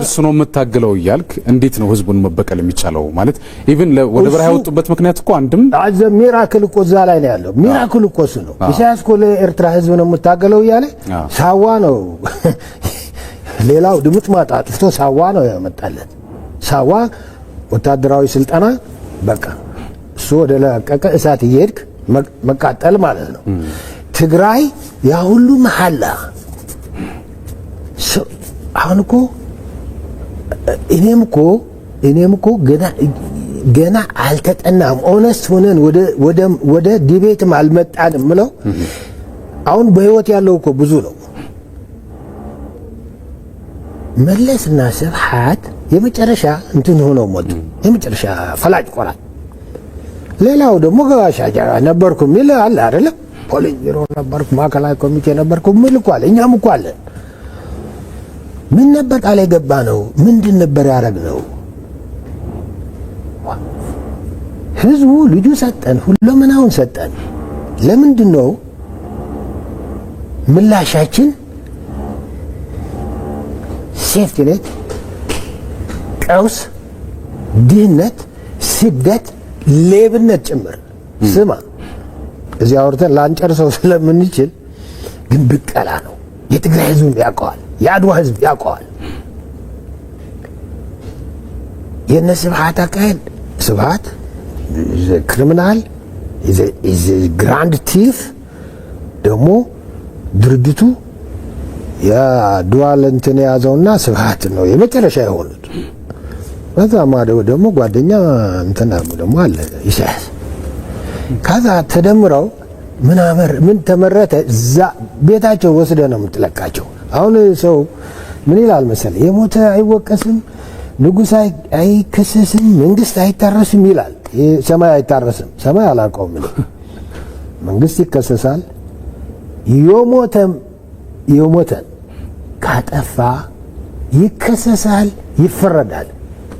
እርሱ ነው የምታገለው ይያልክ እንዴት ነው ህዝቡን መበቀል የሚቻለው ማለት ኢቭን ወደ በረሃ ያወጡበት ምክንያት እኮ አንድም አዘ ሚራክል እኮ እዛ ላይ ነው ያለው ሚራክል እኮ እሱ ነው ኢሳያስ እኮ ለኤርትራ ህዝብ ነው የምታገለው ይያለ ሳዋ ነው ሌላው ድምጥ ማጣጥፍቶ ሳዋ ነው ያመጣለት ሳዋ ወታደራዊ ስልጣና በቃ እሱ ወደ ለቀቀ እሳት ይሄድክ መቃጠል ማለት ነው ትግራይ ያ ሁሉ መሐላ አሁን እኮ እኔም እኮ ገና አልተጠናም ኦነስት ሆነን ወደ ዲቤትም አልመጣንም ምለው አሁን በህይወት ያለው እኮ ብዙ ነው መለስና ስብሐት የመጨረሻ እንትን ሆነው ሞቱ የመጨረሻ ፈላጭ ቆራጥ ሌላው ደግሞ ጋሻጃ ነበርኩ ሚል አለ አይደለም ፖሊስ ቢሮ ነበርኩ ማዕከላዊ ኮሚቴ ነበርኩ ሚል እኮ አለ እኛም እኮ አለ ምን ነበር ቃል የገባ ነው ምንድን ነበር ያረግነው ህዝቡ ልጁ ሰጠን ሁሉምናውን ሰጠን ለምንድን ነው ምላሻችን ሴፍቲኔት ቀውስ ድህነት ስደት ሌብነት ጭምር ስማ እዚህ አውርተን ላንጨርሰው ስለምንችል ግን ብቀላ ነው የትግራይ ህዝብ ያውቀዋል የአድዋ ህዝብ ያውቀዋል የነስብሐት አካሄድ ስብሐት ክሪሚናል ኢዝ ግራንድ ቲፍ ደግሞ ድርጅቱ የዱዋል እንትን ያዘውና ስብሐት ነው የመጨረሻ የሆኑት በዛ ማደው ደግሞ ጓደኛ እንትና ደግሞ አለ ኢሳያስ ካዛ ተደምረው ምን ተመረተ እዛ ቤታቸው ወስደ ነው የምትለቃቸው አሁን ሰው ምን ይላል መሰለ የሞተ አይወቀስም ንጉስ አይከሰስም መንግስት አይታረስም ይላል ሰማይ አይታረስም ሰማይ አላቀውም መንግስት ይከሰሳል የሞተ ካጠፋ ይከሰሳል ይፈረዳል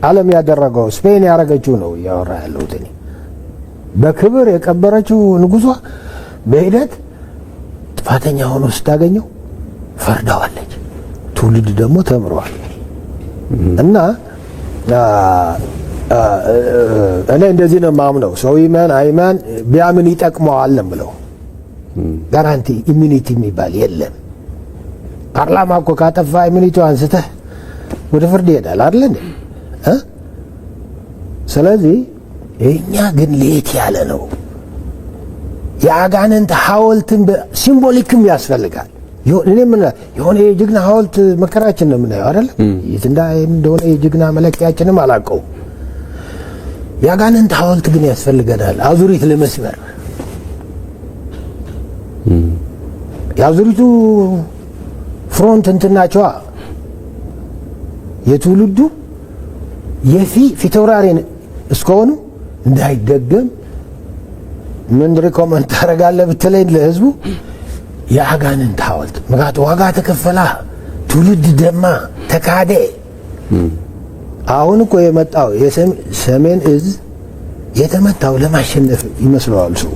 ዓለም ያደረገው ስፔን ያረጋችው ነው ያወራ ያለው እኔ በክብር የቀበረችው ንጉሷ በሂደት ጥፋተኛ ሆኖ ስታገኘው ፈርዳዋለች ትውልድ ደግሞ ተምሯል እና እኔ እንደዚህ ነው ማምነው ሰው ይመን አይመን ቢያምን ይጠቅመዋል ነው ብለው ጋራንቲ ኢሚኒቲ የሚባል የለም ፓርላማ እኮ ካጠፋ ኢሚኒቲው አንስተህ ወደ ፍርድ ይሄዳል አይደል እንዴ ስለዚህ እኛ ግን ለየት ያለ ነው የአጋንንት ሐውልትን ሲምቦሊክም ያስፈልጋል የሆነ የጅግና ሐውልት መከራችን ነው የምናየው አይደል እንደሆነ የጅግና መለኪያችንም አላውቀው የአጋንንት ሐውልት ግን ያስፈልገናል አዙሪት ለመስመር የአዙሪቱ ፍሮንት እንትናቸው የትውልዱ ፊታውራሪ እስከሆኑ እንዳይደገም ምን ሪኮመንድ ታረጋለህ ብትለኝ ለህዝቡ የአጋንንት ሐውልት መጋት ዋጋ ተከፈላ ትውልድ ደማ ተካደ አሁን እኮ የመጣው የሰሜን እዝ የተመታው ለማሸነፍ ይመስለዋል ሰው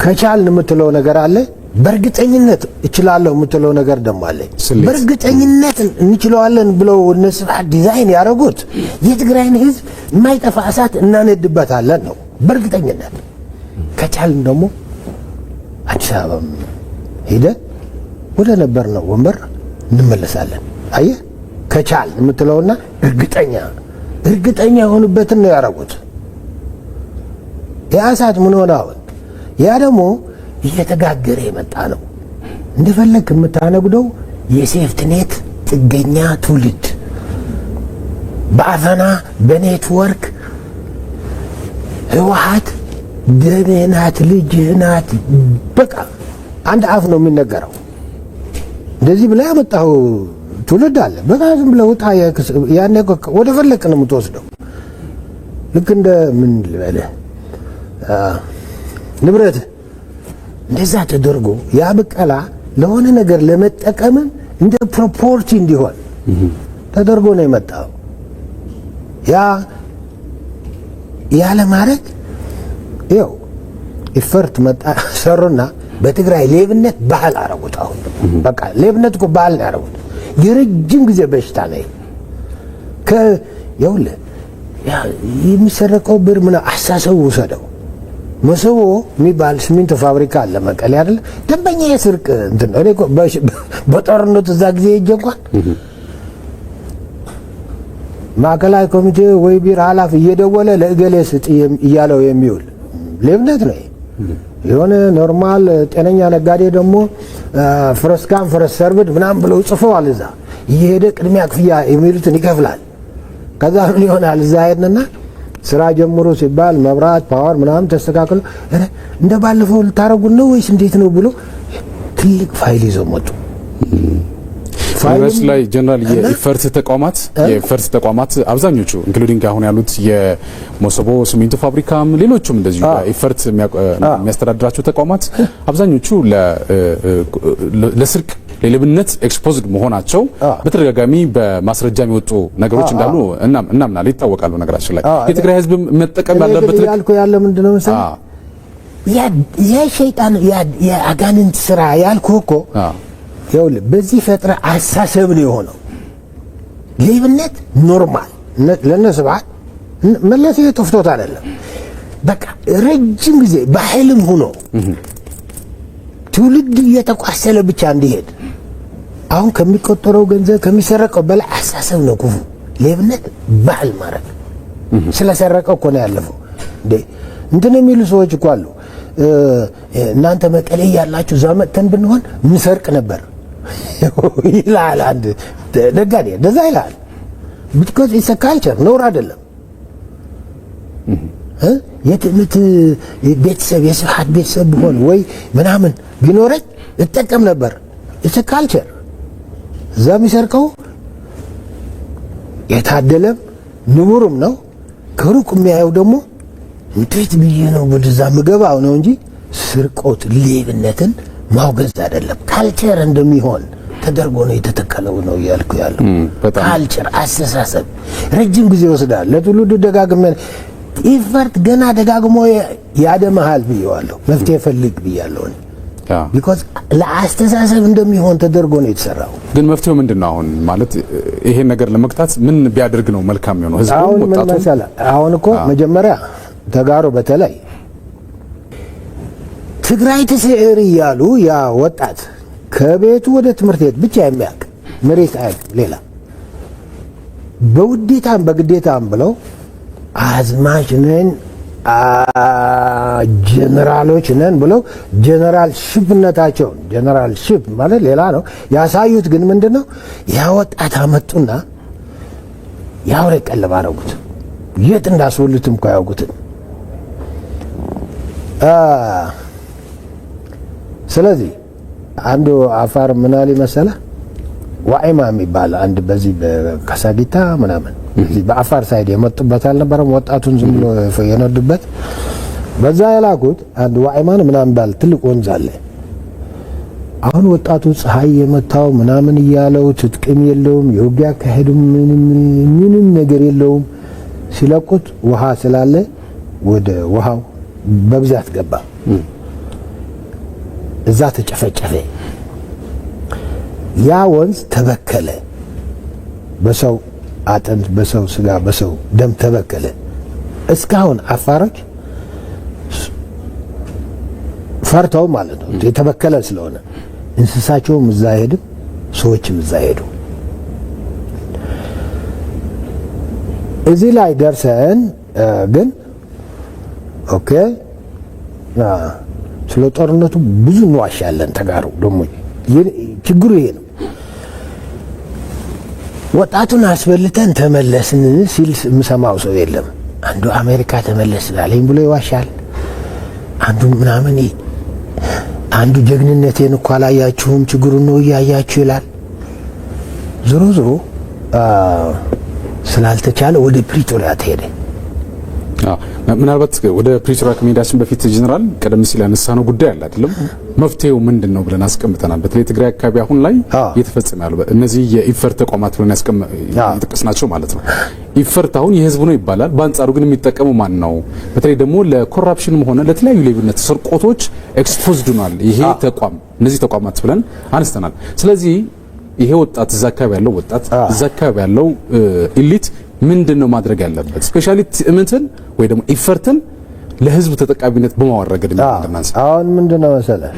ከቻልን የምትለው ነገር አለ በርግጠኝነት እችላለሁ የምትለው ነገር ደሞ አለ በርግጠኝነት እንችላለን ብለው እነሱ ዲዛይን ያደረጉት የትግራይን ህዝብ የማይጠፋ እሳት እናነድበታለን ነው በርግጠኝነት ከቻልን ደግሞ አዲስ አበባ ሄደን ወደ ነበርነው ወንበር እንመለሳለን አየ ከቻል የምትለውና እርግጠኛ የሆኑበትን ነው ያደረጉት ያ እሳት ምን ሆነው ያ ደግሞ እየተጋገረ የመጣ ነው እንደፈለክ የምታነግደው የሴፍትኔት ጥገኛ ትውልድ በአፈና በኔትወርክ ህወሓት ደሜናት ልጅናት በቃ አንድ አፍ ነው የሚነገረው እንደዚህ ብላ ያመጣው ትውልድ አለ በቃ ዝም ብለው ወጣ ያኔ ወደ ፈለክ ነው የምትወስደው ልክ እንደ ምን ልበለ ንብረት እንደዛ ተደርጎ ያ በቀላ ለሆነ ነገር ለመጠቀም እንደ ፕሮፖርቲ እንዲሆን ተደርጎ ነው የመጣው ያ ለማድረግ ይኸው ኢፈርት መጣ ሰሩና በትግራይ ሌብነት ባህል አረጉት። አሁን በቃ ሌብነት እኮ ባህል ነው ያረጉት። የረጅም ጊዜ በሽታ ነው። ይኸውልህ የሚሰረቀው ብር ምን አሳሰቡ ወሰደው። መሰቦ የሚባል ሲሚንቶ ፋብሪካ አለ መቀሌ አይደል? ደንበኛ የስርቅ እንትን እኔ እኮ በጦርነቱ እዛ ጊዜ ሄጄ እንኳን ማዕከላዊ ኮሚቴ ወይ ቢሮ ኃላፊ እየደወለ ለእገሌ ስጥ እያለው የሚውል ሌብነት ነው። የሆነ ኖርማል ጤነኛ ነጋዴ ደግሞ ፍረስካም ፍረስ ሰርብድ ምናምን ብለው ጽፈዋል። እዛ እየሄደ ቅድሚያ ክፍያ የሚሉትን ይከፍላል። ከዛ ምን ይሆናል? እዛ ሄድንና ስራ ጀምሮ ሲባል መብራት ፓወር ምናምን ተስተካክሎ እንደ ባለፈው ልታረጉን ነው ወይስ እንዴት ነው ብሎ ትልቅ ፋይል ይዘው መጡ። ፋይልስ ላይ ጀነራል የኢፈርት ተቋማት አብዛኞቹ ኢንክሉዲንግ አሁን ያሉት የሞሰቦ ሲሚንቶ ፋብሪካም ሌሎችም እንደዚሁ ኢፈርት የሚያስተዳድራቸው ተቋማት አብዛኞቹ ለስርቅ ለሌብነት ኤክስፖዝድ መሆናቸው በተደጋጋሚ በማስረጃ የሚወጡ ነገሮች እንዳሉ እናምናለን፣ ይታወቃሉ። ነገራችን ላይ የትግራይ ህዝብ መጠቀም ያለበት ያልኩ ያለ ምንድነው መሰለህ ያ ሸይጣን ያ አጋንንት ስራ ያልኩ እኮ ይኸውልህ በዚህ ፈጥረ አሳሰብ ነው የሆነው። ሌብነት ኖርማል ለነስባት መለስ የጠፍቶት አይደለም። በቃ ረጅም ጊዜ ባህልም ሆኖ ትውልድ እየተቋሰለ ብቻ እንዲሄድ አሁን ከሚቆጠረው ገንዘብ ከሚሰረቀው በላይ አሳሰብ ነው ክፉ። ሌብነት ባህል ማድረግ ስለሰረቀው እኮ ነው ያለፈው። እንትን የሚሉ ሰዎች እኮ አሉ። እናንተ መቀሌ ያላችሁ እዛ መጥተን ብንሆን ምን ሰርቅ ነበር ይላል አንድ ነጋዴ። እንደዛ ይላል። because it's a culture ነውር አይደለም። የትምት ቤተሰብ የስብሐት ቤተሰብ ቢሆን ወይ ምናምን ቢኖረኝ እጠቀም ነበር። it's a culture። እዛ የሚሰርቀው የታደለም ንቡርም ነው። ከሩቅ የሚያየው ደግሞ እንዴት ብዬ ነው ወደዛ ምገባው ነው እንጂ ስርቆት ሌብነትን ማውገዝ አይደለም። ካልቸር እንደሚሆን ተደርጎ ነው የተተከለው ነው ያልኩ ያለው። ካልቸር አስተሳሰብ ረጅም ጊዜ ይወስዳል። ለትውልዱ ደጋግመ ኢፈርት ገና ደጋግሞ ያደመሃል ብየዋለሁ። መፍትሄ ፈልግ ብያለሁ። because ለአስተሳሰብ እንደሚሆን ተደርጎ ነው የተሰራው። ግን መፍትሄው ምንድነው? አሁን ማለት ይሄን ነገር ለመቅጣት ምን ቢያደርግ ነው መልካም ነው? ህዝቡ ወጣቱ አሁን እኮ መጀመሪያ ተጋሩ በተለይ ትግራይ ተሰሪ ያሉ ያ ወጣት ከቤቱ ወደ ትምህርት ቤት ብቻ የሚያውቅ መሬት አይደል ሌላ በውዴታም በግዴታም ብለው አዝማች ነን ጀነራሎች ነን ብለው ጀነራል ሽፕነታቸውን ጀነራል ሽፕ ማለት ሌላ ነው ያሳዩት። ግን ምንድነው ያ ወጣት አመጡና ያው ረቀለብ አረጉት። የት እንዳስወሉትም እኮ ያውቁትን። ስለዚህ አንዱ አፋር ምናሊ መሰለ ዋይማ የሚባል አንድ በዚህ በካሳጊታ ምናምን እዚህ በአፋር ሳይድ የመጡበት አልነበረም። ወጣቱን ዝም ብሎ የነዱበት በዛ ያላኩት አንድ ዋይማን ምናምን ባል ትልቅ ወንዝ አለ። አሁን ወጣቱ ፀሐይ የመታው ምናምን እያለው ትጥቅም የለውም፣ የውጊያ ካሄዱም ምንም ነገር የለውም። ሲለቁት ውሃ ስላለ ወደ ውሃው በብዛት ገባ። እዛ ተጨፈጨፈ። ያ ወንዝ ተበከለ። በሰው አጥንት፣ በሰው ስጋ፣ በሰው ደም ተበከለ። እስካሁን አፋሮች ፈርተው ማለት ነው የተበከለ ስለሆነ እንስሳቸውም እዛ አይሄድም፣ ሰዎችም እዛ አይሄዱ። እዚህ ላይ ደርሰን ግን ኦኬ ስለ ጦርነቱ ብዙ እንዋሻለን። ተጋሩ ደግሞ ችግሩ ይሄ ነው። ወጣቱን አስበልተን ተመለስን ሲል የምሰማው ሰው የለም። አንዱ አሜሪካ ተመለስ ላለኝ ብሎ ይዋሻል። አንዱ ምናምን አንዱ ጀግንነቴን እኮ አላያችሁም ችግሩን ነው እያያችሁ ይላል። ዞሮ ዞሮ ስላልተቻለ ወደ ፕሪቶሪያ ተሄደ። ምናልባት ወደ ፕሪቶሪያ ከመሄዳችን በፊት ጀነራል ቀደም ሲል ያነሳነው ጉዳይ አለ አይደለም? መፍትሄው ምንድነው ብለን አስቀምጠናል። በተለይ ትግራይ አካባቢ አሁን ላይ እየተፈጸመ ያለው እነዚህ የኢፈርት ተቋማት ብለን ያስቀመጥናቸው ማለት ነው። ኢፈርት አሁን የህዝብ ነው ይባላል። በአንጻሩ ግን የሚጠቀመው ማን ነው? በተለይ ደግሞ ለኮራፕሽንም ሆነ ለተለያዩ ሌብነት ስርቆቶች ኤክስፖዝድ ሆኗል ይሄ ተቋም፣ እነዚህ ተቋማት ብለን አንስተናል። ስለዚህ ይሄ ወጣት እዛ አካባቢ ያለው ወጣት እዛ አካባቢ ያለው ኢሊት ምንድነው ማድረግ ያለበት? ስፔሻሊ ትዕምትን ወይ ደግሞ ኢፈርትን ለህዝብ ተጠቃሚነት በማወረድ እንደናንስ አሁን ምንድነው መሰለህ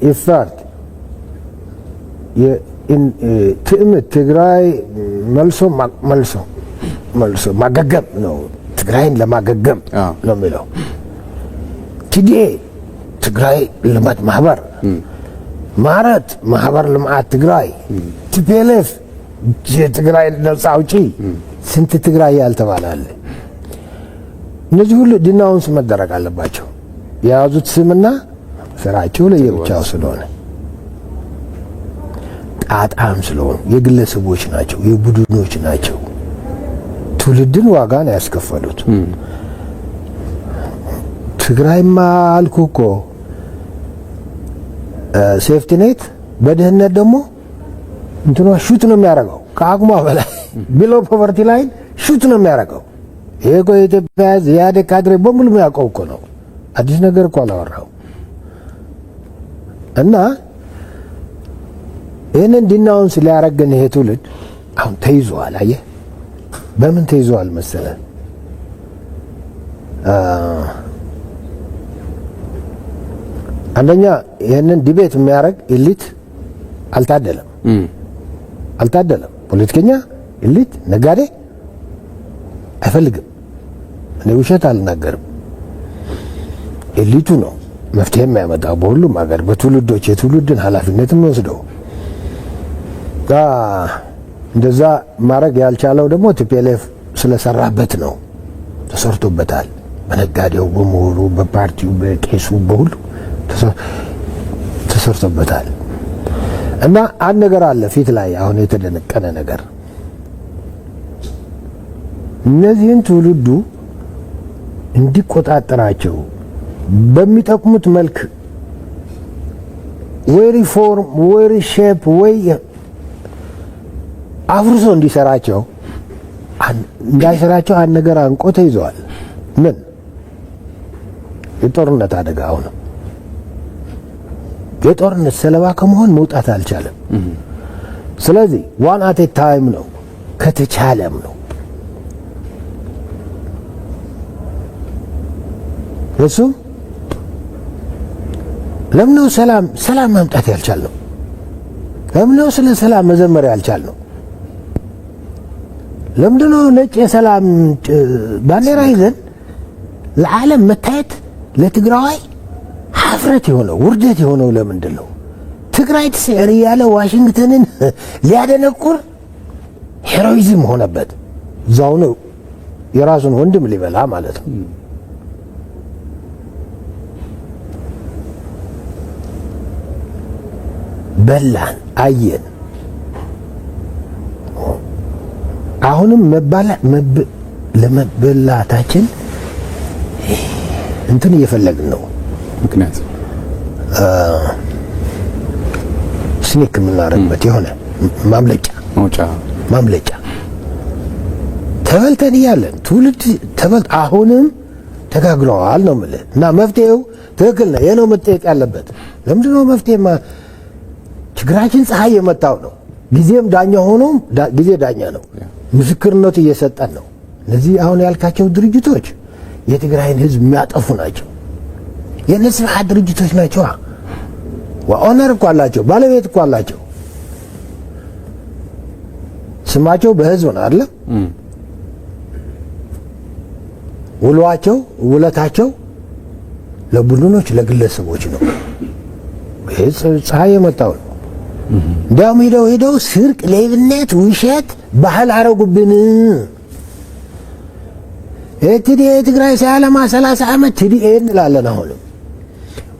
ኢፈርት ትዕምት ትግራይ መልሶ ማገገም ነው። ትግራይን ለማገገም ነው የሚለው ቲዲኤ ትግራይ ልማት ማህበር ማረት ማህበር ልማት ትግራይ ቲፒኤልኤፍ የትግራይ ነጻ አውጪ ስንት ትግራይ ያልተባላለ እነዚህ ሁሉ ዲናውንስ መደረግ አለባቸው። የያዙት ስምና ስራቸው ለየብቻው ስለሆነ ጣጣም ስለሆነ የግለሰቦች ናቸው፣ የቡድኖች ናቸው። ትውልድን ዋጋ ነው ያስከፈሉት። ትግራይማ አልኩ እኮ ሴፍቲ ኔት በደህንነት ደግሞ እንትኗ ሹት ነው የሚያደርገው ከአቅሟ በላይ ቢሎ ፖቨርቲ ላይን ሹት ነው የሚያደርገው። ይሄ እኮ የኢትዮጵያ የኢህአዴግ ካድሬ በሙሉ የሚያውቀው እኮ ነው። አዲስ ነገር እኮ አላወራው እና ይህንን ዲናውንስ ሊያረግን ይሄ ትውልድ አሁን ተይዟል። አየህ በምን ተይዟል መሰለህ? አንደኛ ይህንን ዲቤት የሚያደርግ ኢሊት አልታደለም። ፖለቲከኛ ኢሊት ነጋዴ አይፈልግም። እኔ ውሸት አልናገርም። ኢሊቱ ነው መፍትሄ የሚያመጣው በሁሉም ሀገር በትውልዶች የትውልድን ኃላፊነት የሚወስደው። እንደዛ ማድረግ ያልቻለው ደግሞ ቲፒኤልኤፍ ስለሰራበት ነው። ተሰርቶበታል። በነጋዴው፣ በምሁሩ፣ በፓርቲው፣ በቄሱ፣ በሁሉ ተሰርቶበታል። እና አንድ ነገር አለ ፊት ላይ አሁን የተደነቀነ ነገር እነዚህን ትውልዱ እንዲቆጣጠራቸው በሚጠቅሙት መልክ ወይ ሪፎርም ወይ ሪሼፕ ወይ አፍርሶ እንዲሰራቸው እንዳይሰራቸው አንድ ነገር አንቆ ተይዘዋል። ምን የጦርነት አደጋ አሁን የጦርነት ሰለባ ከመሆን መውጣት አልቻለም። ስለዚህ ዋን አት ኤ ታይም ነው ከተቻለም ነው እሱ ለምነው ሰላም ማምጣት ያልቻልነው? ለምነው ስለ ሰላም መዘመር ያልቻልነው? ለምንድነው ነጭ የሰላም ባንዲራ ይዘን ለዓለም መታየት ለትግራዋይ ሀፍረት የሆነው ውርደት የሆነው ለምንድን ነው? ትግራይ ትስዕር እያለ ዋሽንግተንን ሊያደነቁር ሄሮይዝም ሆነበት። እዛው ነው የራሱን ወንድም ሊበላ ማለት ነው። በላን አየን። አሁንም ለመበላታችን እንትን እየፈለግን ነው። ምክንያት ስኒክ የምናደርግበት የሆነ ማምለጫ ተበልተን እያለን ትውልድ ተበልት አሁንም ተጋግለዋል ነው የምልህ። እና መፍትሄው ትክክል ነው። ይሄ ነው መጠየቅ ያለበት። ለምንድን ነው መፍትሄ ችግራችን ፀሐይ የመታው ነው። ጊዜም ዳኛ ሆኖ ጊዜ ዳኛ ነው። ምስክርነቱ እየሰጠን ነው። እነዚህ አሁን ያልካቸው ድርጅቶች የትግራይን ሕዝብ የሚያጠፉ ናቸው። የነሱ ድርጅቶች ናቸው። ኦነር እኮ አላቸው፣ ባለቤት እኮ አላቸው። ስማቸው በህዝብ ነው አይደል? ውለታቸው ለቡድኖች ለግለሰቦች ነው። ይሄ ፀሐይ የመጣው ነው። እንዲያውም ሄደው ስርቅ፣ ሌብነት፣ ውሸት ባህል አረጉብን። ቲዲኤ ትግራይ ሳያለማ 30 ዓመት ቲዲኤ እንላለን። አሁንም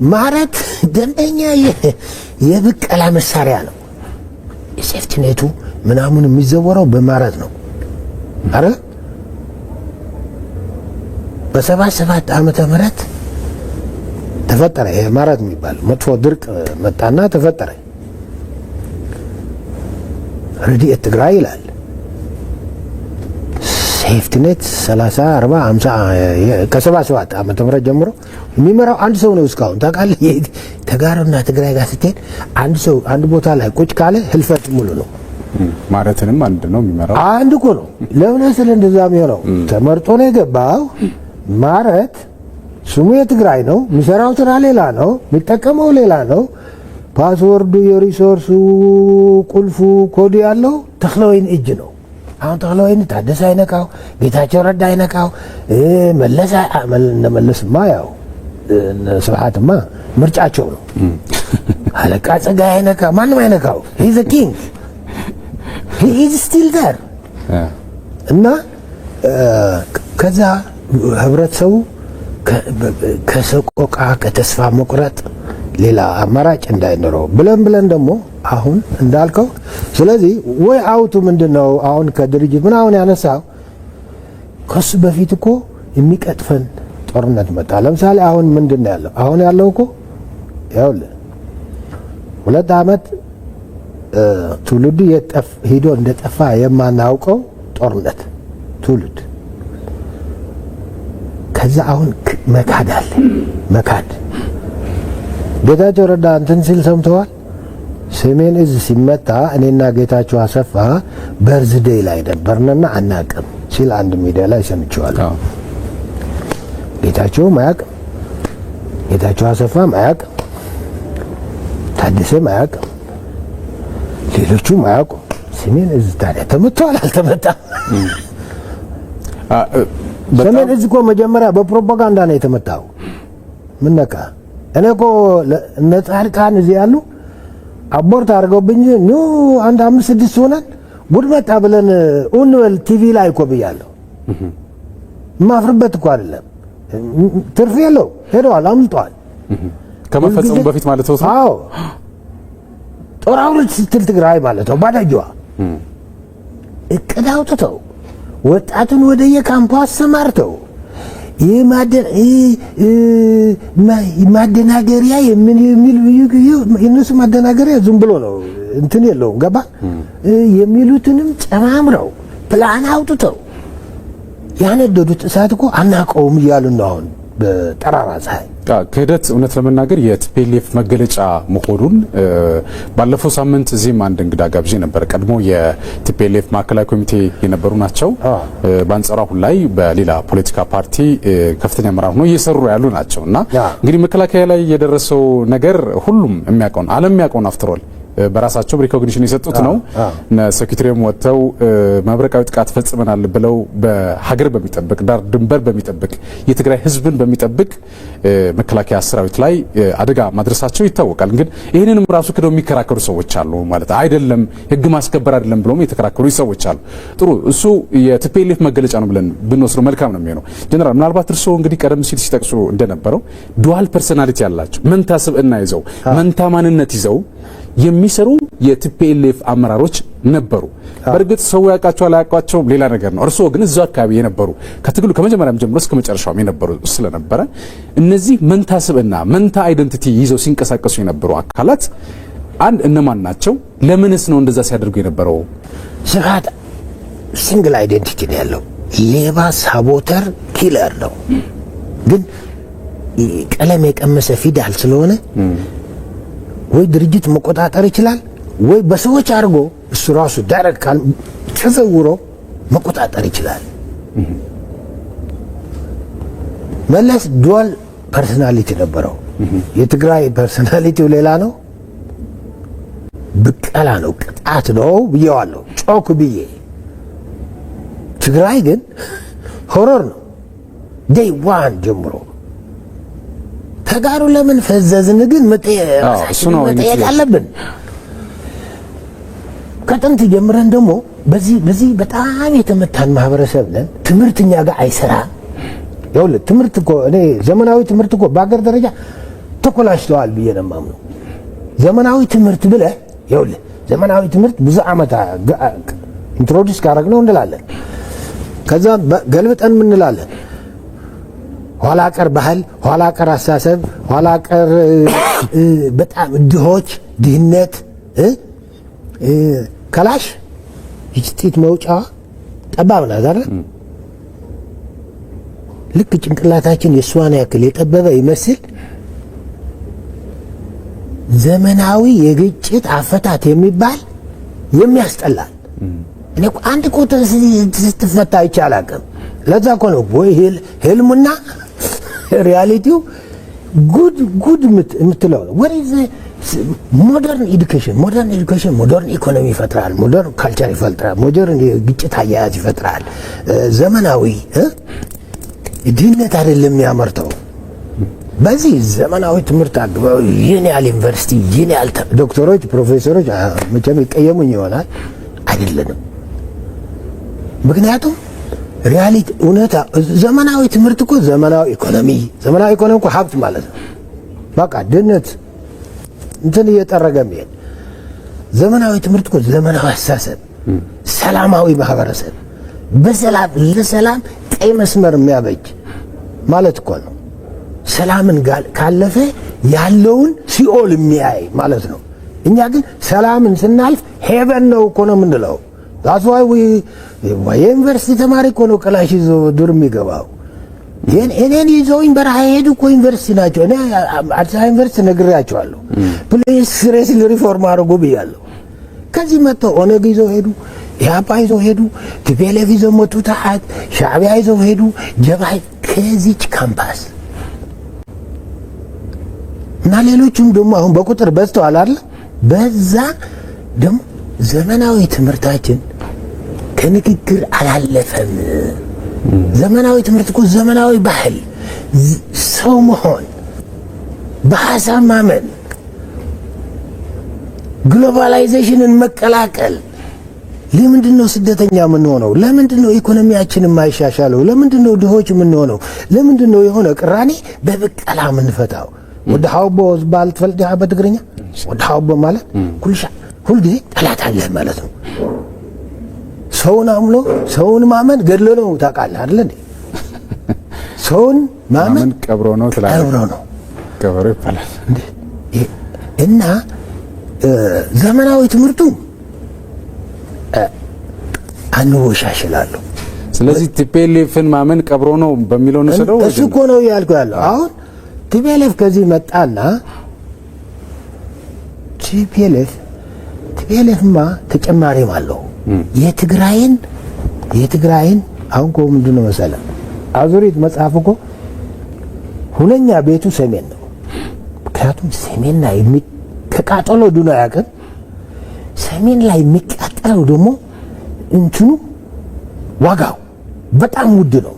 ማረት ደንበኛ የብቀላ መሳሪያ ነው። የሴፍቲኔቱ ምናምን የሚዘወረው በማረት ነው። አረ በ77 ዓመተ ምህረት ተፈጠረ። ይሄ ማራት የሚባል መጥፎ ድርቅ መጣና ተፈጠረ። ረድኤት ትግራይ ይላል። ሴፍቲኔት 30 40 50 ከ77 ዓመተ ምህረት ጀምሮ የሚመራው አንድ ሰው ነው እስካሁን ታውቃለህ። ተጋሩና ትግራይ ጋር ስትሄድ አንድ ሰው አንድ ቦታ ላይ ቁጭ ካለ ህልፈት ሙሉ ነው። ማረትንም አንድ ነው የሚመራው አንድ እኮ ነው። ለምን ስለ እንደዛ የሚሆነው ተመርጦ ነው የገባው። ማረት ስሙ የትግራይ ነው፣ የሚሰራው ስራ ሌላ ነው፣ የሚጠቀመው ሌላ ነው። ፓስወርዱ የሪሶርሱ ቁልፉ ኮድ ያለው ተክለወይን እጅ ነው። አሁን ተክለወይን ታደሰ አይነካው፣ ጌታቸው ረዳ አይነካው፣ መለስማ ያው ስብሐትማ ምርጫቸው ነው። አለቃ ጸጋይ አይነካ፣ ማንም አይነካው። ሂ ዘ ኪንግ ሂ ኢዝ ስቲል ዴር እና ከዛ ህብረተሰቡ ከሰቆቃ ከተስፋ መቁረጥ ሌላ አማራጭ እንዳይኖረው ብለን ደግሞ አሁን እንዳልከው ስለዚህ ወይ አውቱ ምንድነው አሁን ከድርጅት ምን አሁን ያነሳው ከሱ በፊት እኮ የሚቀጥፈን ጦርነት መጣ። ለምሳሌ አሁን ምንድነው ያለው? አሁን ያለው እኮ ያውልህ 2 ዓመት ትውልዱ ሄዶ እንደጠፋ የማናውቀው ጦርነት ትውልድ ከዛ አሁን መካድ አለ። መካድ ጌታቸው ረዳ እንትን ሲል ሰምተዋል። ሰሜን እዝ ሲመታ እኔና ጌታቸው አሰፋ በርዝዴይ ላይ ነበርንና አናቅም ሲል አንድ ሚዲያ ላይ ሰምቼዋለሁ። ጌታቸው ማያቅም፣ ጌታቸው አሰፋ ማያቅም፣ ታደሰ ማያቅም፣ ሌሎቹ ማያውቁም። ሰሜን እዝ ታዲያ ተመቷል አልተመታም? ሰሜን እዝ እኮ መጀመሪያ በፕሮፓጋንዳ ነው የተመታው። ምን ነካ? እኔ እኮ ነጻድቃን እዚህ ያሉ አቦርት አድርገውብኝ ኑ 1 5 6 ሆነን ጉድ መጣ ብለን ኡንወል ቲቪ ላይ እኮ ብያለሁ። ማፍርበት እኮ አይደለም። ትርፍ የለው ሄደዋል፣ አምልጠዋል። ከመፈጸሙ በፊት ማለት ነው። አዎ ጦር አውርድ ስትል ትግራይ ማለት ነው። ባዳጅዋ እቅድ አውጥተው ወጣቱን ወደ የካምፑ አሰማርተው ማደናገሪያ የእነሱ ማደናገሪያ ዝም ብሎ ነው እንትን የለውም ገባ የሚሉትንም ጨማምረው ፕላን አውጥተው ያነደዱት እሳት እኮ አናውቀውም እያሉ ነው አሁን በጠራራ ፀሐይ። ክህደት እውነት ለመናገር የቲፒኤልኤፍ መገለጫ መሆኑን ባለፈው ሳምንት እዚህም አንድ እንግዳ ጋብዤ ነበር። ቀድሞ የቲፒኤልኤፍ ማዕከላዊ ኮሚቴ የነበሩ ናቸው። በአንጻሩ አሁን ላይ በሌላ ፖለቲካ ፓርቲ ከፍተኛ አመራር ሆነው እየሰሩ ያሉ ናቸው እና እንግዲህ መከላከያ ላይ የደረሰው ነገር ሁሉም የሚያውቀው ነው፣ ዓለም የሚያውቀው ነው። አፍተር ኦል በራሳቸው ሪኮግኒሽን የሰጡት ነው። ሴክሬታሪያም ወጥተው መብረቃዊ ጥቃት ፈጽመናል ብለው በሀገር በሚጠብቅ ዳር ድንበር በሚጠብቅ የትግራይ ሕዝብን በሚጠብቅ መከላከያ ሰራዊት ላይ አደጋ ማድረሳቸው ይታወቃል። ግን ይህንንም ራሱ ክደው የሚከራከሩ ሰዎች አሉ። ማለት አይደለም ሕግ ማስከበር አይደለም ብለውም የተከራከሩ ሰዎች አሉ። ጥሩ እሱ የቲፒኤልኤፍ መገለጫ ነው ብለን ብንወስደው መልካም ነው የሚሆነው። ጀነራል ምናልባት እርስዎ እንግዲህ ቀደም ሲል ሲጠቅሱ እንደነበረው ዱዋል ፐርሰናሊቲ ያላቸው መንታ ስብዕና ይዘው መንታ ማንነት ይዘው የሚሰሩ የቲፒኤልኤፍ አመራሮች ነበሩ። በእርግጥ ሰው ያውቃቸዋል አያውቃቸውም ሌላ ነገር ነው። እርስዎ ግን እዛው አካባቢ የነበሩ ከትግሉ ከመጀመሪያም ጀምሮ እስከ መጨረሻውም የነበሩ ስለነበረ እነዚህ መንታ ስብዕና መንታ አይደንቲቲ ይዘው ሲንቀሳቀሱ የነበሩ አካላት አንድ እነማን ናቸው? ለምንስ ነው እንደዛ ሲያደርጉ የነበረው? ስርዓት ሲንግል አይደንቲቲ ነው ያለው። ሌባ፣ ሳቦተር፣ ኪለር ነው። ግን ቀለም የቀመሰ ፊዳል ስለሆነ ወይ ድርጅት መቆጣጠር ይችላል ወይ በሰዎች አድርጎ እሱ ራሱ ዳይሬክት ተዘውሮ መቆጣጠር ይችላል። መለስ ዱዋል ፐርሰናሊቲ ነበረው። የትግራይ ፐርሰናሊቲው ሌላ ነው፣ ብቀላ ነው፣ ቅጣት ነው ብዬዋለሁ ጮክ ብዬ። ትግራይ ግን ሆረር ነው ዴይ ዋን ጀምሮ። ተጋሩ ለምን ፈዘዝን? ግን መጠየቅ አለብን። ከጥንት ጀምረን ደግሞ በዚህ በጣም የተመታን ማህበረሰብ ነን። ትምህርት እኛ ጋር አይሰራም። ይኸውልህ ትምህርት እኮ እኔ ዘመናዊ ትምህርት እኮ በአገር ደረጃ ተኮላሽተዋል ብዬ ነው የማምነው። ዘመናዊ ትምህርት ብለህ ይኸውልህ ዘመናዊ ትምህርት ብዙ ዓመት ኢንትሮዲውስ ካደረግነው እንላለን። ከዛ ገልብጠን ምን እንላለን? ኋላ ቀር ባህል፣ ኋላ ቀር አስተሳሰብ፣ ኋላ ቀር በጣም ድህነት ከላሽ ይጭት መውጫዋ ጠባብ ናት አይደል? ልክ ጭንቅላታችን የእሷን ያክል የጠበበ ይመስል ዘመናዊ የግጭት አፈታት የሚባል የሚያስጠላል። እኔ እኮ አንድ ቁጥር ስትፈታ አይቻላቅም። ለዛ እኮ ነው ወይ ህልሙና ሪያሊቲው ጉድ የምትለው ነው። ሞደርን ኤዱኬሽን ሞደርን ኢኮኖሚ ይፈጥራል፣ ሞደርን ካልቸር ይፈጥራል፣ ሞደርን ግጭት አያያዝ ይፈጥራል። ዘመናዊ ድህነት አይደለም የሚያመርተው። በዚህ ዘመናዊ ትምህርት አግባው ይህን ያህል ዩኒቨርሲቲ ይህን ያህል ዶክተሮች ፕሮፌሰሮች መቼም ይቀየሙኝ ይሆናል። አይደለንም። ምክንያቱም ሪያሊቲ እውነታ ዘመናዊ ትምህርት እኮ ዘመናዊ ኢኮኖሚ እኮ ሀብት ማለት ነው። በቃ ድህነት እንትን እየጠረገ የሚሄድ ዘመናዊ ትምህርት እኮ ዘመናዊ አስተሳሰብ፣ ሰላማዊ ማህበረሰብ ለሰላም ቀይ መስመር የሚያበጅ ማለት እኮ ነው። ሰላምን ካለፈ ያለውን ሲኦል የሚያይ ማለት ነው። እኛ ግን ሰላምን ስናልፍ ሄቨን ነው እኮ ነው የምንለው። ዛስዋይ የዩኒቨርሲቲ ተማሪ እኮ ነው ክላሽ ይዞ ዱር የሚገባው። እኔን ይዘውኝ በረሃ ሄዱ እኮ ዩኒቨርሲቲ ናቸው። እኔ አዲስ አበባ ዩኒቨርሲቲ ነግሬያቸዋለሁ። ፕሊዝ ሲሪየስሊ ሪፎርም አድርጉ ብያለሁ። ከዚህ መጥተው ኦነግ ይዘው ሄዱ፣ ኢህአፓ ይዘው ሄዱ፣ ቲፒኤልኤፍ ይዘው መጡ፣ ተሐት ሻዕቢያ ይዘው ሄዱ። ጀባይ ከዚች ካምፓስ እና ሌሎችም ደግሞ አሁን በቁጥር በዝተዋል አይደል? በዛ ደግሞ ዘመናዊ ትምህርታችን ከንግግር አላለፈም። ዘመናዊ ትምህርት እኮ ዘመናዊ ባህል፣ ሰው መሆን፣ በሀሳብ ማመን፣ ግሎባላይዜሽንን መቀላቀል። ለምንድን ነው ስደተኛ የምንሆነው? ለምንድን ነው ኢኮኖሚያችን የማይሻሻለው? ለምንድን ነው ድሆች የምንሆነው? ለምንድን ነው የሆነ ቅራኔ በብቀላ የምንፈታው? ወደ ሀውቦ ዝባል ትፈልጥ በትግርኛ ወደ ሀውቦ ማለት ሁልጊዜ ጠላት አለ ማለት ነው። ሰውን አምሎ ሰውን ማመን ገድሎ ነው ታውቃለህ አይደል እንዴ? ሰውን ማመን ቀብሮ ነው ትላለህ። ቀብሮ ነው ቀብሮ ይባላል እና ዘመናዊ ትምህርቱ አንወሻሽላለሁ። ስለዚህ ቲፒኤልኤፍን ማመን ቀብሮ ነው በሚለው ነው ሰደው እሱ እኮ ነው ያልኩ ያለው። አሁን ቲፒኤልኤፍ ከዚህ መጣና ቲፒኤልኤፍማ ተጨማሪም አለው። የትግራይን አሁን እኮ ምንድን ነው መሰለህ አዙሪት መጽሐፍ እኮ ሁለኛ ቤቱ ሰሜን ነው። ምክንያቱም ሰሜን ላይ ከቃጠሎ ዱና ያቀን ሰሜን ላይ የሚቃጠለው ደግሞ እንትኑ ዋጋው በጣም ውድ ነው።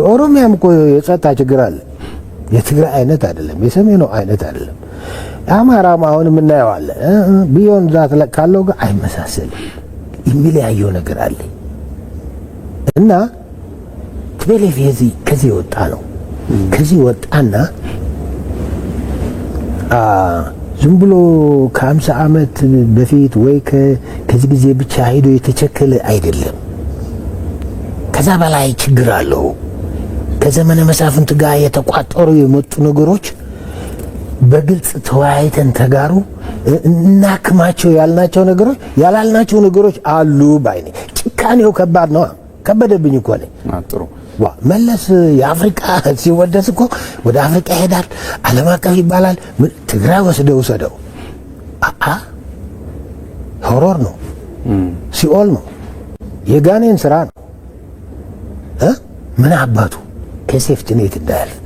ኦሮሚያም እኮ የጸጥታ ችግር አለ። የትግራይ አይነት አይደለም፣ የሰሜኑ አይነት አይደለም። አማራም አሁን የምናየው አለ ቢዮን ዛት ካለው ጋር አይመሳሰልም። የሚለያየው ነገር አለ እና ቲፒኤልኤፍ ከዚህ ወጣ ነው። ከዚህ ወጣና ዝም ብሎ ከ50 ዓመት በፊት ወይ ከዚህ ጊዜ ብቻ ሄዶ የተቸከለ አይደለም። ከዛ በላይ ችግር አለው። ከዘመነ መሳፍንት ጋር የተቋጠሩ የመጡ ነገሮች በግልጽ ተወያይተን ተጋሩ እናክማቸው ያልናቸው ነገሮች ያላልናቸው ነገሮች አሉ ባይኔ። ጭካኔው ከባድ ነው። ከበደብኝ እኮ ነኝ። ጥሩ መለስ የአፍሪካ ሲወደስ እኮ ወደ አፍሪካ ይሄዳል፣ ዓለም አቀፍ ይባላል። ትግራይ ወስደው ሆሮር ነው፣ ሲኦል ነው፣ የጋኔን ስራ ነው። ምን አባቱ ከሴፍቲ ኔት እንዳያልፍ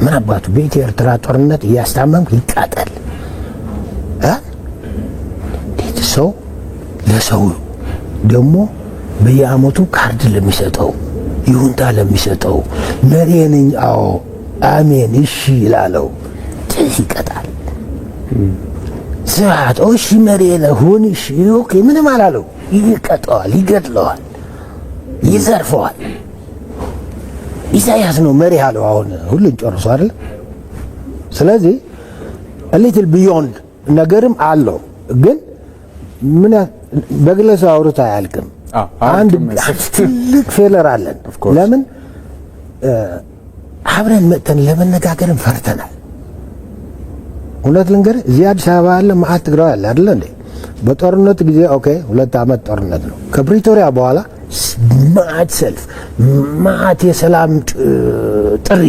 ምን አባቱ በኢትዮ ኤርትራ ጦርነት እያስታመምክ ይቃጠል። ሰው ለሰው ደግሞ በየአመቱ ካርድ ለሚሰጠው ይሁንታ ለሚሰጠው መሪ ነኝ አዎ አሜን እሺ ይላለው ይቀጣል። ስርዓት እሺ መሪ ለሁን እሺ ኦኬ ምንም አላለው፣ ይቀጣዋል፣ ይገድለዋል፣ ይዘርፈዋል። ኢሳያስ ነው መሪ ያለው አሁን ሁሉን ጨርሶ አይደል? ስለዚህ ሊትል ቢዮንድ ነገርም አለው፣ ግን ምን በግለሰብ አውርታ አያልቅም። አንድ ትልቅ ፌለር አለን። ለምን አብረን መጥተን ለመነጋገርም ፈርተናል። እውነት ልንገር እዚህ አዲስ አበባ ያለ ማአት ትግራይ ያለ አይደል እንዴ? በጦርነት ጊዜ ኦኬ 2 ዓመት ጦርነት ነው። ከፕሪቶሪያ በኋላ ማአት ሰልፍ፣ ማአት የሰላም ጥሪ፣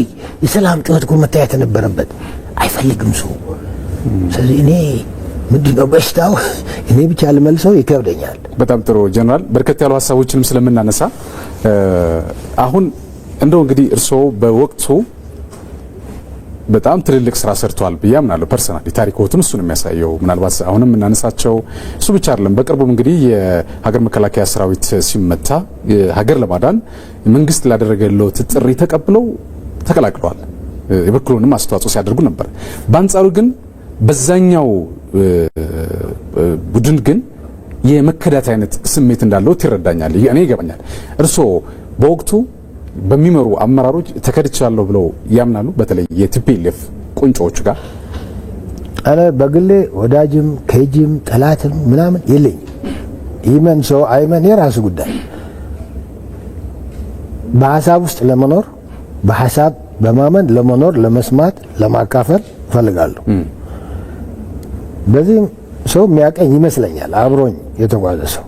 የሰላም ጩኸት እኮ መታየት ነበረበት። አይፈልግም ሰው። ስለዚህ እኔ ምንድነው በሽታው እኔ ብቻ ልመልሰው ይከብደኛል። በጣም ጥሩ ጀነራል፣ በርከት ያሉ ሀሳቦችንም ስለምናነሳ አሁን እንደው እንግዲህ እርስዎ በወቅቱ በጣም ትልልቅ ስራ ሰርተዋል ብዬ አምናለሁ። ፐርሰናሊ ታሪኮቱን እሱን የሚያሳየው ምናልባት አሁንም እናነሳቸው እሱ ብቻ አይደለም። በቅርቡም እንግዲህ የሀገር መከላከያ ሰራዊት ሲመታ ሀገር ለማዳን መንግስት ላደረገለው ጥሪ ተቀብለው ተቀላቅለዋል። የበኩሉንም አስተዋጽኦ ሲያደርጉ ነበር። በአንጻሩ ግን በዛኛው ቡድን ግን የመከዳት አይነት ስሜት እንዳለው ይረዳኛል፣ እኔ ይገባኛል። እርስዎ በወቅቱ በሚመሩ አመራሮች ተከድቻለሁ ብለው ያምናሉ? በተለይ የቲፒኤልኤፍ ቁንጮቹ ጋር አለ በግሌ ወዳጅም ከጂም ጠላትም ምናምን የለኝም። ይመን ሰው አይመን የራሱ ጉዳይ። በሐሳብ ውስጥ ለመኖር በሐሳብ በማመን ለመኖር ለመስማት ለማካፈል ፈልጋለሁ። በዚህ ሰው የሚያቀኝ ይመስለኛል አብሮኝ የተጓዘ ሰው።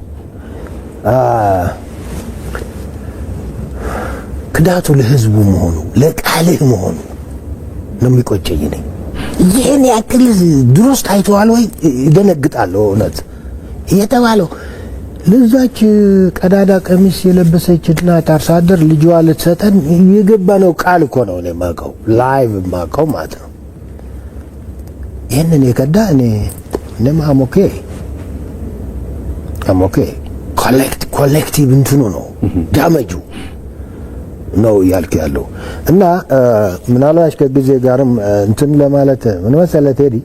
ክዳቱ ለህዝቡ መሆኑ ለቃልህ መሆኑ ነው የሚቆጨኝ ነኝ። ይሄን ያክል ድሮስ ታይተዋል ወይ ይደነግጣለሁ። እውነት የተባለው ለዛች ቀዳዳ ቀሚስ የለበሰችና አርሶ አደር ልጅዋ ልትሰጠን የገባነው ቃል እኮ ነው እኔ የማውቀው ላይቭ የማውቀው ማለት ነው። ይሄንን የከዳ እኔም አሞኬ ኮሌክቲቭ እንትኑ ነው ዳመጁ ነው ያልኩ ያለው እና ምናልባት ከጊዜ ጋርም እንትን ለማለት ምን መሰለህ ቴዲ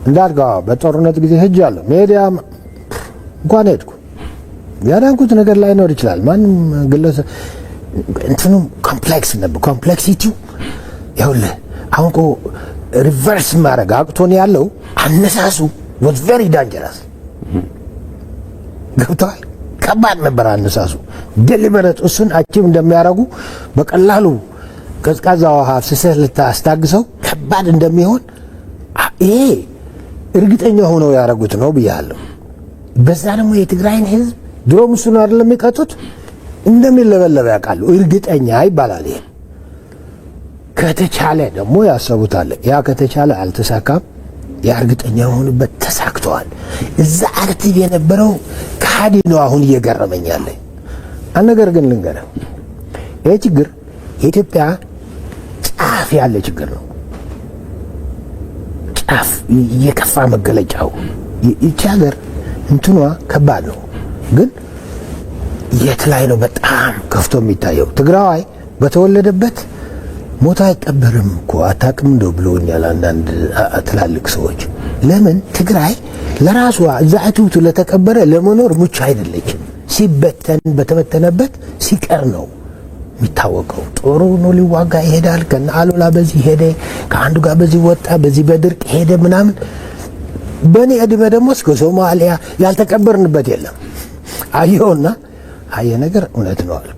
እንዳልጋ በጦርነት ጊዜ ሄጃለሁ። ሜዲያ እንኳን ሄድኩ ያዳንኩት ነገር ላይኖር ይችላል። ማንም ግለሰብ እንትኑ ኮምፕሌክስ ነበር። ኮምፕሌክሲቲው ይኸውልህ አሁን እኮ ሪቨርስ ማድረግ አቅቶን ያለው አነሳሱ was very dangerous ገብቷል። ከባድ ነበር አነሳሱ። ዴሊበሬት እሱን አቺቭ እንደሚያደርጉ በቀላሉ ቀዝቃዛ ውሃ አፍስሰህ ልታስታግሰው ከባድ እንደሚሆን ይሄ እርግጠኛ ሆነው ያደረጉት ነው ብያለሁ። በዛ ደግሞ የትግራይን ህዝብ ድሮም እሱን አይደለም የሚቀጡት እንደሚለበለበ ያውቃሉ። እርግጠኛ ይባላል። ይሄ ከተቻለ ደግሞ ያሰቡታል። ያ ከተቻለ አልተሳካም። ያ እርግጠኛ የሆኑበት ተሳክተዋል። እዛ አክቲቭ የነበረው ካዲ ነው አሁን እየገረመኛል። አንድ ነገር ግን ልንገርህ፣ ይሄ ችግር የኢትዮጵያ ጫፍ ያለ ችግር ነው። ጫፍ የከፋ መገለጫው ይቺ ሀገር እንትኗ ከባድ ነው። ግን የት ላይ ነው በጣም ከፍቶ የሚታየው? ትግራዋይ በተወለደበት ሞት አይቀበርም እኮ አታውቅም እንደው ብሎኛል አንዳንድ ትላልቅ ሰዎች። ለምን ትግራይ ለራሷ እዛ እትብቱ ለተቀበረ ለመኖር ምቹ አይደለችም። ሲበተን በተበተነበት ሲቀር ነው የሚታወቀው። ጦሩ ነው ሊዋጋ ይሄዳል። ከነ አሉላ በዚህ ሄደ፣ ከአንዱ ጋር በዚህ ወጣ፣ በዚህ በድርቅ ሄደ ምናምን። በእኔ ዕድሜ ደግሞ እስከ ሶማሊያ ያልተቀበርንበት የለም። አየውና አየ ነገር እውነት ነው አለ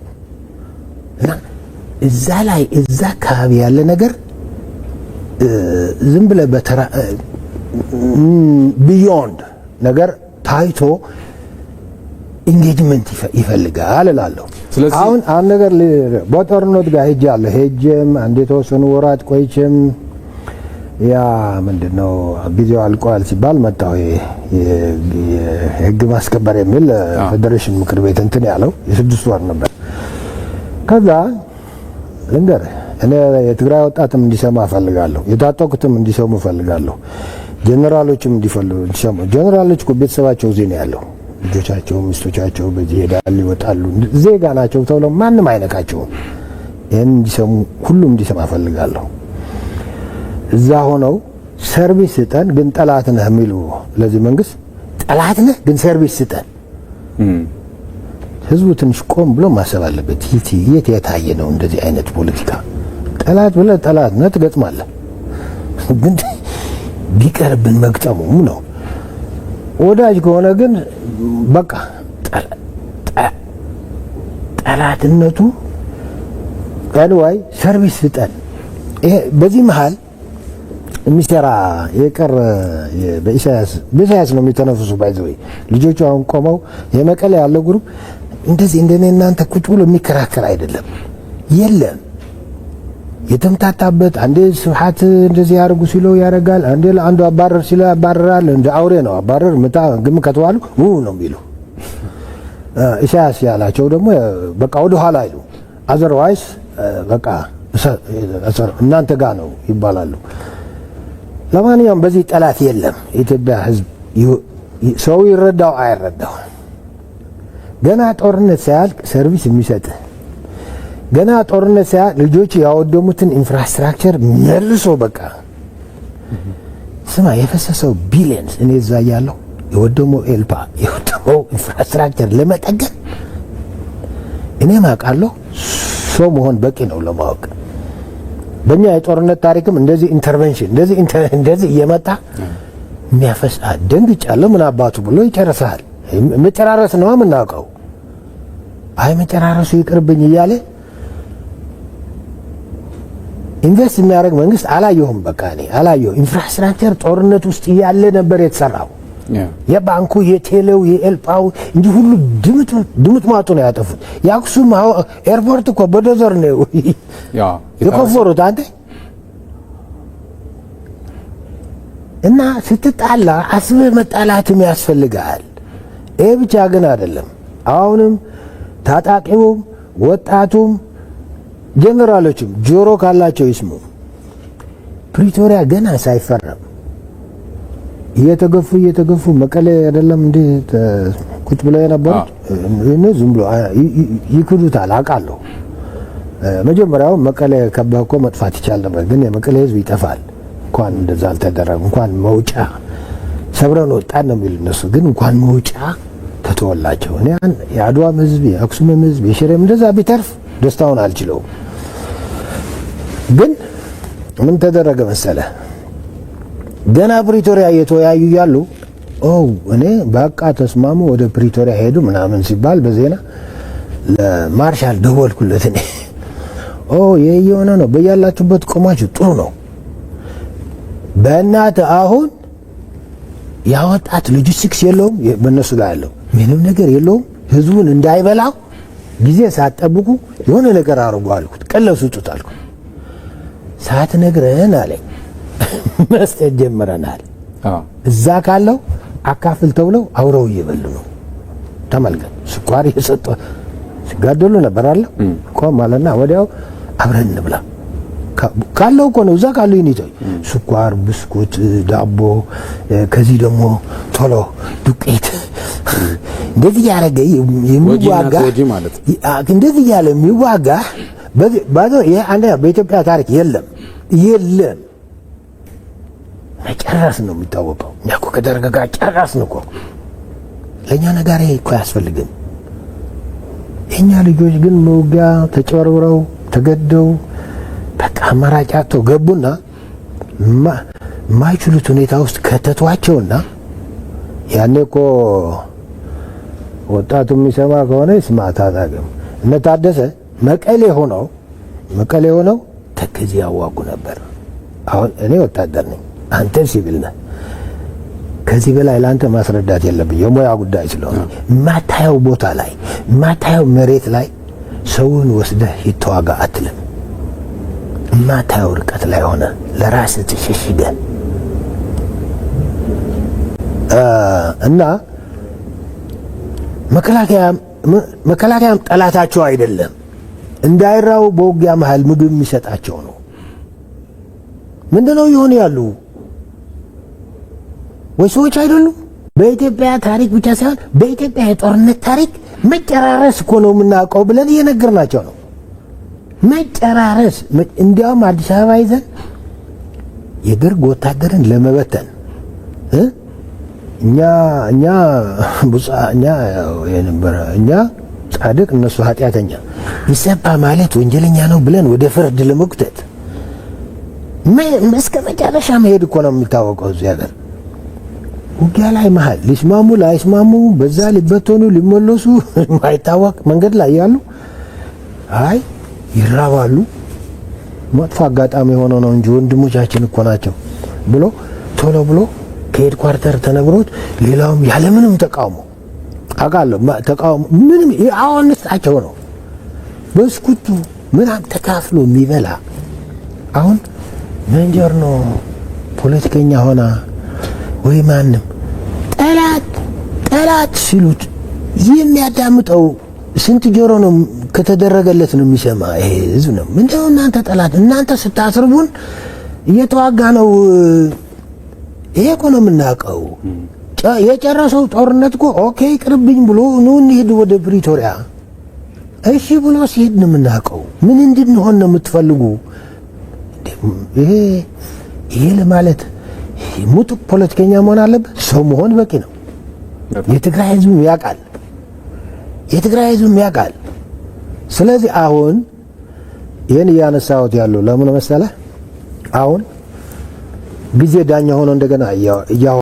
እና እዛ ላይ እዛ አካባቢ ያለ ነገር ዝም ብለህ በተራ ቢዮንድ ነገር ታይቶ ኢንጌጅመንት ይፈልጋል እላለሁ። አሁን አንድ ነገር በጦርነት ጋር ሄጄም አንድ የተወሰኑ ወራት ቆይቼም ያ ምንድነው ጊዜው አልቋል ሲባል መጣሁ። የህግ ማስከበር የሚል ፌዴሬሽን ምክር ቤት እንትን ያለው የ6 ወር ነበር። ከዛ ልንገርህ እኔ የትግራይ ወጣትም እንዲሰማ ፈልጋለሁ፣ የታጠቁትም እንዲሰሙ ፈልጋለሁ፣ ጀነራሎችም እንዲሰሙ። ጀነራሎች እኮ ቤተሰባቸው እዚህ ነው ያለው፣ ልጆቻቸው ሚስቶቻቸው በዚህ ሄዳሉ ይወጣሉ፣ ዜጋ ናቸው ተብለው ማንም አይነካቸውም። ይህን እንዲሰሙ ሁሉም እንዲሰማ ፈልጋለሁ። እዛ ሆነው ሰርቪስ ስጠን ግን ጠላት ነህ የሚሉ ለዚህ መንግስት ጠላት ነህ ግን ሰርቪስ ስጠን። ህዝቡ ትንሽ ቆም ብሎ ማሰብ አለበት። የት የታየ ነው እንደዚህ አይነት ፖለቲካ? ጠላት ብለህ ጠላት ነህ ትገጥማለህ፣ ግን ቢቀርብን መግጠሙ ነው። ወዳጅ ከሆነ ግን በቃ ጠላትነቱ አንዋይ ሰርቪስ ስጠን። ይሄ በዚህ መሃል የሚሰራ የቀረ በኢሳያስ ነው የሚተነፍሱ ባይዘው ልጆቹ አሁን ቆመው የመቀሌ ያለው ግሩፕ እንደዚህ እንደኔ እናንተ ቁጭ ብሎ የሚከራከር አይደለም። የለም የተምታታበት አንዴ ስብሐት እንደዚህ ያርጉ ሲለው ያረጋል፣ አንዴ ለአንዱ አባረር ሲለው ያባረራል። እንደ አውሬ ነው አባረር ምታ ግም ከተዋሉ ነው የሚሉ ኢሳያስ ያላቸው ደግሞ በቃ ወደ ኋላ አይሉ አዘርዋይስ በቃ እናንተ ጋር ነው ይባላሉ። ለማንኛውም በዚህ ጠላት የለም። የኢትዮጵያ ሕዝብ ሰው ይረዳው አይረዳው ገና ጦርነት ሳያልቅ ሰርቪስ የሚሰጥ ገና ጦርነት ሳያልቅ ልጆች ያወደሙትን ኢንፍራስትራክቸር መልሶ በቃ ስማ የፈሰሰው ቢሊየንስ እኔ እዛ ያለው የወደመው ኤልፓ የወደመው ኢንፍራስትራክቸር ለመጠገን እኔ ማውቃለሁ። ሰው መሆን በቂ ነው ለማወቅ። በእኛ የጦርነት ታሪክም እንደዚህ ኢንተርቬንሽን እንደዚህ እየመጣ የሚያፈስ ደንግጫለሁ። ምን አባቱ ብሎ ይጨርሳል። መጨራረስ ነው የምናውቀው። አይ መጨራረሱ ይቅርብኝ እያለ ኢንቨስት የሚያደርግ መንግስት አላየሁም። በቃ እኔ አላየሁ። ኢንፍራስትራክቸር ጦርነት ውስጥ እያለ ነበር የተሰራው። የባንኩ የቴሌው የኤልፓው እንጂ ሁሉ ድምጥ ማጡ ነው ያጠፉት። የአክሱም ኤርፖርት እኮ በዶዘር ነው የቆፈሩት አንተ። እና ስትጣላ አስበህ መጣላትም ያስፈልጋል። ይሄ ብቻ ግን አይደለም። አሁንም ታጣቂውም ወጣቱም ጀነራሎችም ጆሮ ካላቸው ይስሙ። ፕሪቶሪያ ገና ሳይፈረም እየተገፉ መቀሌ አይደለም እንዴ ቁጭ ብለው የነበሩት እነዚህ ዝም ብሎ ይክዱታል። አውቃለሁ። መጀመሪያው መቀሌ ከባኮ መጥፋት ይቻል ነበር፣ ግን የመቀሌ ህዝብ ይጠፋል። እንኳን እንደዛ አልተደረገም። እንኳን መውጫ ሰብረን ወጣን ነው የሚሉ እነሱ። ግን እንኳን መውጫ ተተወላቸው። እኔ የአድዋም ህዝብ የአክሱምም ህዝብ የሽሬም እንደዛ ቢተርፍ ደስታውን አልችለውም። ግን ምን ተደረገ መሰለ? ገና ፕሪቶሪያ እየተወያዩ ያሉ እኔ በቃ ተስማሙ ወደ ፕሪቶሪያ ሄዱ ምናምን ሲባል በዜና ለማርሻል ደወልኩለት። እኔ ይሄ የሆነ ነው፣ በያላችሁበት ቆማችሁ ጥሩ ነው። በእናት አሁን ያወጣት ሎጂስቲክስ የለውም፣ በእነሱ ላይ ያለው ምንም ነገር የለውም። ህዝቡን እንዳይበላው ጊዜ ሳትጠብቁ የሆነ ነገር አድርጉ አልኩት። ቀለብ ስጡት አልኩት። ሳትነግረን አለኝ መስጠት ጀምረናል። እዛ ካለው አካፍል ተብለው አውረው እየበሉ ነው። ተመልከት። ስኳር እየሰጠ ሲጋደሉ ነበር አለ ቆም አለና ወዲያው አብረን እንብላ ካለው እኮ ነው። እዛ ካለው ይኒቶይ ስኳር፣ ብስኩት፣ ዳቦ ከዚህ ደግሞ ቶሎ ዱቄት እንደዚህ ያረገ የሚዋጋ እንደዚህ ያለ የሚዋጋ ባዶ አንደ በኢትዮጵያ ታሪክ የለም። መጨረስ ነው የሚታወቀው። እኛ እኮ ከደረገ ጋር ጨረስን እኮ። ለእኛ ነጋሪ እኮ አያስፈልግም። የእኛ ልጆች ግን መውጊያ ተጨበርብረው ተገደው በቃ አማራጭ አጥተው ገቡና የማይችሉት ሁኔታ ውስጥ ከተቷቸውና ያኔ እኮ ወጣቱ የሚሰማ ከሆነ ይስማ። ታጣቂም እነ ታደሰ መቀሌ ሆነው ተከዚ ያዋጉ ነበር። አሁን እኔ ወታደር ነኝ፣ አንተ ሲቪል ነህ። ከዚህ በላይ ለአንተ ማስረዳት የለብኝ፣ የሙያ ጉዳይ ስለሆነ። ማታየው ቦታ ላይ ማታየው መሬት ላይ ሰውን ወስደህ ይተዋጋ አትልም። ማታየው ርቀት ላይ ሆነ ለራስህ ተሸሽገህ እና መከላከያም ጠላታቸው አይደለም። እንዳይራው በውጊያ መሃል ምግብ የሚሰጣቸው ነው። ምንድነው ይሆን ያሉ ወይ ሰዎች አይደሉም? በኢትዮጵያ ታሪክ ብቻ ሳይሆን በኢትዮጵያ የጦርነት ታሪክ መጨራረስ እኮ ነው የምናውቀው ብለን እየነገርናቸው ነው። መጨራረስ እንዲያውም አዲስ አበባ ይዘን የደርግ ወታደርን ለመበተን እኛ ጻድቅ እነሱ ኃጢአተኛ ይሰባ ማለት ወንጀለኛ ነው ብለን ወደ ፍርድ ለመጉተት እስከ መጨረሻ መሄድ እኮ ነው የሚታወቀው። እዚህ ሀገር ውጊያ ላይ መሀል ሊስማሙ ላይስማሙ በዛ ሊበተኑ ሊመለሱ ማይታወቅ መንገድ ላይ ያሉ ይራባሉ። መጥፎ አጋጣሚ ሆኖ ነው እንጂ ወንድሞቻችን እኮ ናቸው ብሎ ቶሎ ብሎ ከሄድኳርተር ተነግሮት ሌላውም ያለምንም ተቃውሞ አቃለው ተቃውሞ ምንም አሁንስታቸው ነው በስኩቱ ምናምን ተካፍሎ የሚበላ አሁን መንጀር ነው ፖለቲከኛ ሆና ወይ ማንም ጠላት ሲሉት የሚያዳምጠው ስንት ጆሮ ነው ከተደረገለት ነው የሚሰማ ይሄ ህዝብ ነው። ምንድነው እናንተ ጠላት እናንተ ስታስርቡን እየተዋጋ ነው። ይሄ እኮ ነው የምናውቀው። የጨረሰው ጦርነት እኮ ኦኬ ቅርብኝ ብሎ ነው እንሂድ ወደ ፕሪቶሪያ እሺ ብሎ ሲሄድ ነው የምናውቀው። ምን እንድንሆን ነው የምትፈልጉ? ይሄ ለማለት ሙጡ ፖለቲከኛ መሆን አለበት። ሰው መሆን በቂ ነው። የትግራይ ህዝብ ያውቃል። ስለዚህ አሁን ይሄን ያነሳሁት ያለው ለምን መሰለህ? አሁን ጊዜ ዳኛ ሆኖ እንደገና